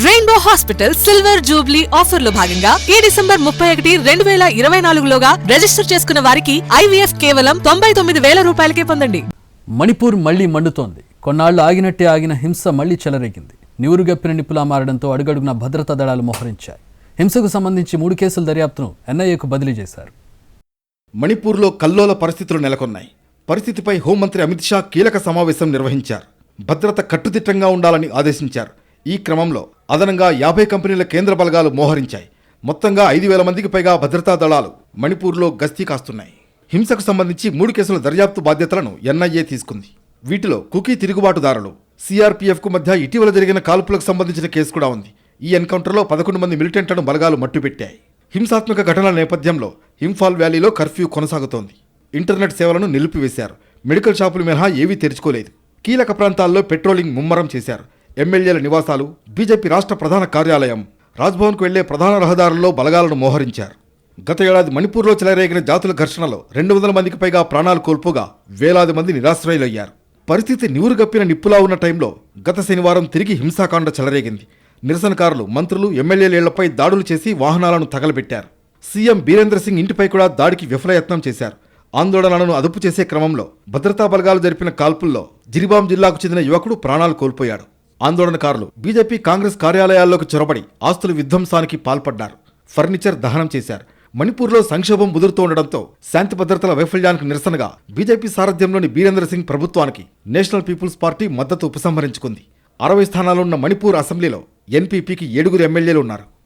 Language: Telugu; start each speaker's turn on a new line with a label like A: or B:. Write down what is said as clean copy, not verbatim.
A: Rainbow hospital silver Jubilee offer లో భాగంగా ఈ డిసెంబర్ 31, 2024లోగా రిజిస్టర్ చేసుకున్న వారికి IVF కేవలం 99,000 రూపాయలకే పొందండి.
B: మణిపూర్ మళ్లీ మండుతోంది. కొన్నాళ్లు ఆగినట్టే ఆగిన హింస మళ్లీ చెలరేగింది. నివురుగప్పిన నిప్పులా మారడంతో అడుగడుగున భద్రతా దళాలు మోహరించాయి. హింసకు సంబంధించి 3 కేసుల దర్యాప్తును NIAకు బదిలీ చేశారు.
C: మణిపూర్లో కల్లోల పరిస్థితులు నెలకొన్నాయి. పరిస్థితిపై హోంమంత్రి అమిత్ షా కీలక సమావేశం నిర్వహించారు. భద్రత కట్టుదిట్టంగా ఉండాలని ఆదేశించారు. ఈ క్రమంలో అదనంగా 50 కంపెనీల కేంద్ర బలగాలు మోహరించాయి. మొత్తంగా 5,000 మందికి పైగా భద్రతా దళాలు మణిపూర్లో గస్తీ కాస్తున్నాయి. హింసకు సంబంధించి 3 కేసుల దర్యాప్తు బాధ్యతలను NIA తీసుకుంది. వీటిలో కుకీ తిరుగుబాటుదారులు, CRPFకు మధ్య ఇటీవల జరిగిన కాల్పులకు సంబంధించిన కేసు కూడా ఉంది. ఈ ఎన్కౌంటర్లో 11 మంది మిలిటెంట్లను బలగాలు మట్టుపెట్టాయి. హింసాత్మక ఘటనల నేపథ్యంలో ఇంఫాల్ వ్యాలీలో కర్ఫ్యూ కొనసాగుతోంది. ఇంటర్నెట్ సేవలను నిలిపివేశారు. మెడికల్ షాపులు మినహా ఏవీ తెరుచుకోలేదు. కీలక ప్రాంతాల్లో పెట్రోలింగ్ ముమ్మరం చేశారు. ఎమ్మెల్యేల నివాసాలు, బీజేపీ రాష్ట్ర ప్రధాన కార్యాలయం, రాజ్భవన్కు వెళ్లే ప్రధాన రహదారుల్లో బలగాలను మోహరించారు. గత ఏడాది మణిపూర్లో చెలరేగిన జాతుల ఘర్షణలో 200 మందికి పైగా ప్రాణాలు కోల్పోగా వేలాది మంది నిరాశ్రయులయ్యారు. పరిస్థితి నివురుగప్పిన నిప్పులా ఉన్న టైంలో గత శనివారం తిరిగి హింసాకాండ చెలరేగింది. నిరసనకారులు, మంత్రులు, ఎమ్మెల్యేల ఇళ్లపై దాడులు చేసి వాహనాలను తగలబెట్టారు. సీఎం బీరేంద్ర సింగ్ ఇంటిపై కూడా దాడికి విఫలయత్నం చేశారు. ఆందోళనలను అదుపు చేసే క్రమంలో భద్రతా బలగాలు జరిపిన కాల్పుల్లో జిరిబాం జిల్లాకు చెందిన యువకుడు ప్రాణాలు కోల్పోయాడు. ఆందోళనకారులు బీజేపీ, కాంగ్రెస్ కార్యాలయాల్లోకి చొరబడి ఆస్తుల విధ్వంసానికి పాల్పడ్డారు. ఫర్నిచర్ దహనం చేశారు. మణిపూర్లో సంక్షోభం ముదురుతుండటంతో శాంతి భద్రతల వైఫల్యానికి నిరసనగా బీజేపీ సారథ్యంలోని బీరేంద్ర సింగ్ ప్రభుత్వానికి నేషనల్ పీపుల్స్ పార్టీ మద్దతు ఉపసంహరించుకుంది. 60 స్థానాలున్న మణిపూర్ అసెంబ్లీలో NPPకి 7 ఎమ్మెల్యేలు ఉన్నారు.